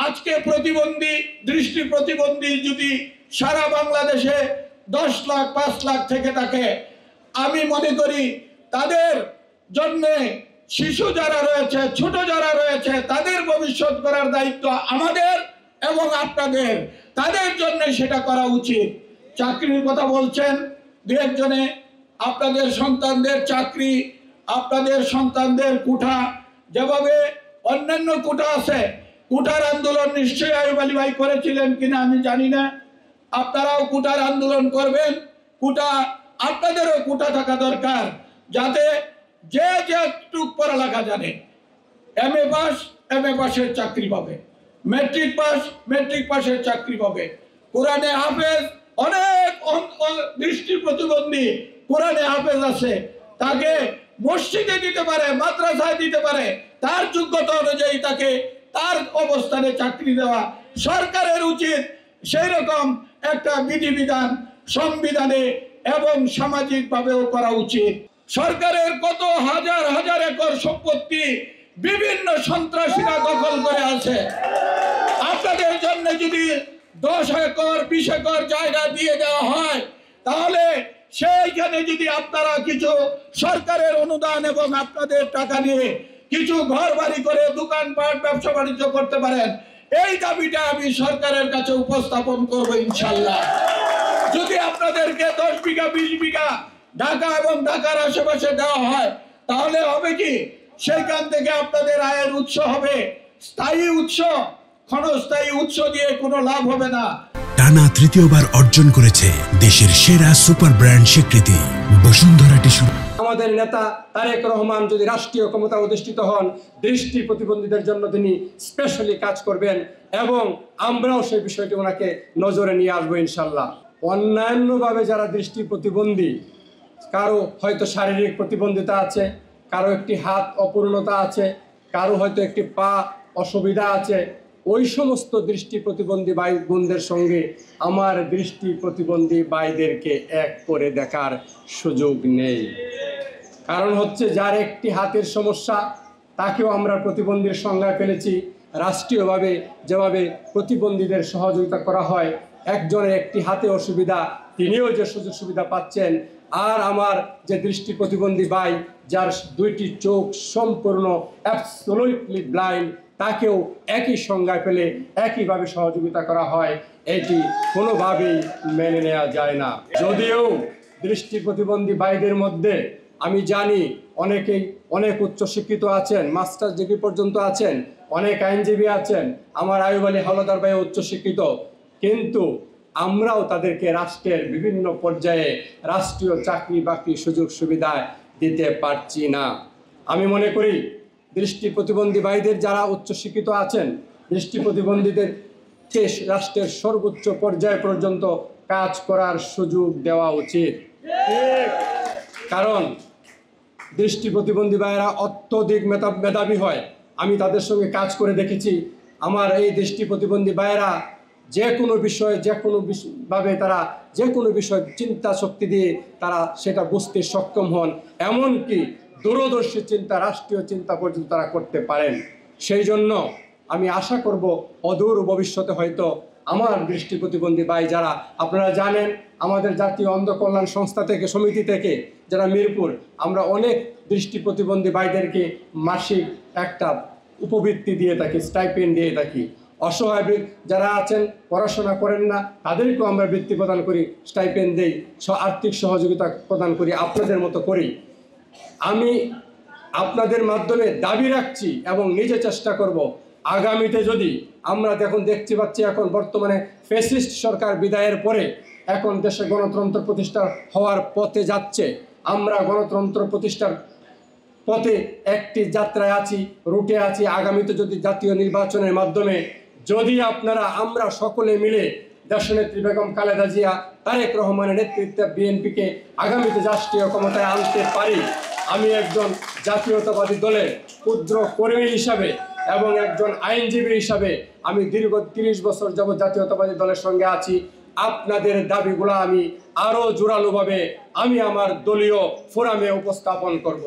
আজকে প্রতিবন্ধী দৃষ্টি প্রতিবন্ধী যদি সারা বাংলাদেশে 10 লাখ 5 লাখ থেকে থাকে, আমি মনে করি তাদের জন্য শিশু যারা রয়েছে, ছোট যারা রয়েছে, তাদের ভবিষ্যৎ করার দায়িত্ব আমাদের এবং আপনাদের। তাদের জন্য সেটা করা উচিত। চাকরির কথা বলছেন দু একজনে, আপনাদের সন্তানদের চাকরি, আপনাদের সন্তানদের কোঠা, যেভাবে অন্যান্য কোঠা আছে, কোঠার আন্দোলন নিশ্চয়ই আইয়ুব আলী ভাই করেছিলেন কিনা আমি জানি না। আপনারাও কোঠার আন্দোলন করবেন। কোঠা, আপনাদেরও কোঠা থাকা দরকার, যাতে যে যেটুক পড়ালেখা জানে, MA পাসের চাকরি পাবে, মেট্রিক পাসের চাকরি পাবে। কোরআনে হাফেজ, অনেক দৃষ্টি প্রতিবন্ধী কোরআনে হাফেজ আছে, তাকে মসজিদে দিতে পারে, মাদ্রাসায় দিতে পারে, তার যোগ্যতা অনুযায়ী তাকে তার অবস্থানে চাকরি দেওয়া। সরকারের উচিত সেই রকম একটা বিধিবিধান সংবিধানে এবং সামাজিকভাবেও করা উচিত। সরকারের কত হাজার হাজার একর সম্পত্তি বিভিন্ন সন্ত্রাসীরা দখল করে আছে। আপনাদের জন্য যদি 10 একর 20 একর জায়গা দিয়ে দেওয়া হয়, তাহলে সেইখানে যদি আপনারা কিছু সরকারের অনুদান এবং আপনাদের টাকা নিয়ে কিছু ঘর বাড়ি করে দোকানপাট ব্যবসা বাণিজ্য করতে পারেন, এই দাবিটা আমি সরকারের কাছে উপস্থাপন করব ইনশাল্লাহ। যদি আপনাদেরকে 10 বিঘা 20 বিঘা ঢাকা এবং ঢাকার আশেপাশে দেওয়া হয়, তাহলে হবে কি, সেইখান থেকে আপনাদের আয়ের উৎস হবে স্থায়ী উৎস। ক্ষণস্থায়ী উৎস দিয়ে কোনো লাভ হবে না। টানা তৃতীয়বার অর্জন করেছে দেশের সেরা সুপার ব্র্যান্ড স্বীকৃতি বসুন্ধরা টিস্যু। আমাদের নেতা তারেক রহমান যদি রাষ্ট্রীয় ক্ষমতা অধিষ্ঠিত হন, দৃষ্টি প্রতিবন্ধীদের জন্য তিনি স্পেশালি কাজ করবেন এবং আমরাও সেই বিষয়টি ওনাকে নজরে নিয়ে আসবো ইনশাল্লাহ। অন্যান্যভাবে যারা দৃষ্টি প্রতিবন্ধী, কারো হয়তো শারীরিক প্রতিবন্ধিতা আছে, কারো একটি হাত অপূর্ণতা আছে, কারো হয়তো একটি পা অসুবিধা আছে, ওই সমস্ত দৃষ্টি প্রতিবন্ধী ভাই বোনদের সঙ্গে আমার দৃষ্টি প্রতিবন্ধী ভাইদেরকে এক করে দেখার সুযোগ নেই। কারণ হচ্ছে যার একটি হাতের সমস্যা, তাকেও আমরা প্রতিবন্ধীর সংজ্ঞায় ফেলেছি। রাষ্ট্রীয়ভাবে যেভাবে প্রতিবন্ধীদের সহযোগিতা করা হয়, একজনের একটি হাতে অসুবিধা, তিনিও যে সুযোগ সুবিধা পাচ্ছেন, আর আমার যে দৃষ্টি প্রতিবন্ধী ভাই যার 2টি চোখ সম্পূর্ণ অ্যাবসলিউটলি ব্লাইন্ড, তাকেও একই সংজ্ঞায় ফেলে একইভাবে সহযোগিতা করা হয়, এটি কোনোভাবেই মেনে নেওয়া যায় না। যদিও দৃষ্টি প্রতিবন্ধী ভাইদের মধ্যে আমি জানি অনেকেই অনেক উচ্চশিক্ষিত আছেন, মাস্টার্স ডিগ্রি পর্যন্ত আছেন, অনেক আইনজীবী আছেন, আমার আইয়ুব আলী হাওলাদার ভাই উচ্চশিক্ষিত, কিন্তু আমরাও তাদেরকে রাষ্ট্রের বিভিন্ন পর্যায়ে রাষ্ট্রীয় চাকরি বাকরি সুযোগ সুবিধা দিতে পারছি না। আমি মনে করি দৃষ্টি প্রতিবন্ধী ভাইদের যারা উচ্চশিক্ষিত আছেন, দৃষ্টি প্রতিবন্ধীদেরকে রাষ্ট্রের সর্বোচ্চ পর্যায় পর্যন্ত কাজ করার সুযোগ দেওয়া উচিত। কারণ দৃষ্টি প্রতিবন্ধী ভাইয়েরা অত্যধিক মেধাবী হয়। আমি তাদের সঙ্গে কাজ করে দেখেছি। আমার এই দৃষ্টি প্রতিবন্ধী ভাইয়েরা যে কোনো বিষয়ে ভাবে তারা যে কোনো বিষয় চিন্তা শক্তি দিয়ে তারা সেটা বুঝতে সক্ষম হন, এমনকি দূরদর্শী চিন্তা, রাষ্ট্রীয় চিন্তা পর্যন্ত তারা করতে পারেন। সেই জন্য আমি আশা করব অদূর ভবিষ্যতে হয়তো আমার দৃষ্টি প্রতিবন্ধী ভাই যারা, আপনারা জানেন আমাদের জাতীয় অন্ধ কল্যাণ সংস্থা থেকে, সমিতি থেকে, যারা মিরপুর, আমরা অনেক দৃষ্টি প্রতিবন্ধী ভাইদেরকে মাসিক একটা উপবৃত্তি দিয়ে থাকি, স্টাইপেন্ড দিয়ে থাকি। অসহায় যারা আছেন, পড়াশোনা করেন না, তাদেরকেও আমরা বৃত্তি প্রদান করি, স্টাইপেন্ড দেই, আর্থিক সহযোগিতা প্রদান করি, আপনাদের মতো করি। আমি আপনাদের মাধ্যমে দাবি রাখছি এবং নিজে চেষ্টা করব, আগামীতে যদি আমরা দেখতে পাচ্ছি এখন বর্তমানে ফ্যাসিস্ট সরকার বিদায়ের পরে এখন দেশে গণতন্ত্র প্রতিষ্ঠা হওয়ার পথে যাচ্ছে, আমরা গণতন্ত্র প্রতিষ্ঠার পথে একটি যাত্রায় আছি, রুটে আছি। আগামীতে যদি জাতীয় নির্বাচনের মাধ্যমে যদি আমরা সকলে মিলে দেশনেত্রী বেগম খালেদা জিয়া, তারেক রহমানের নেতৃত্বে বিএনপিকে আগামীতে রাষ্ট্রীয় ক্ষমতায় আনতে পারি, আমি একজন জাতীয়তাবাদী দলের ক্ষুদ্র কর্মী হিসাবে এবং একজন আইনজীবী হিসাবে আমি দীর্ঘ 30 বছর যাবৎ জাতীয়তাবাদী দলের সঙ্গে আছি। আপনাদের দাবিগুলো আমি আরও জোরালোভাবে আমি আমার দলীয় ফোরামে উপস্থাপন করব।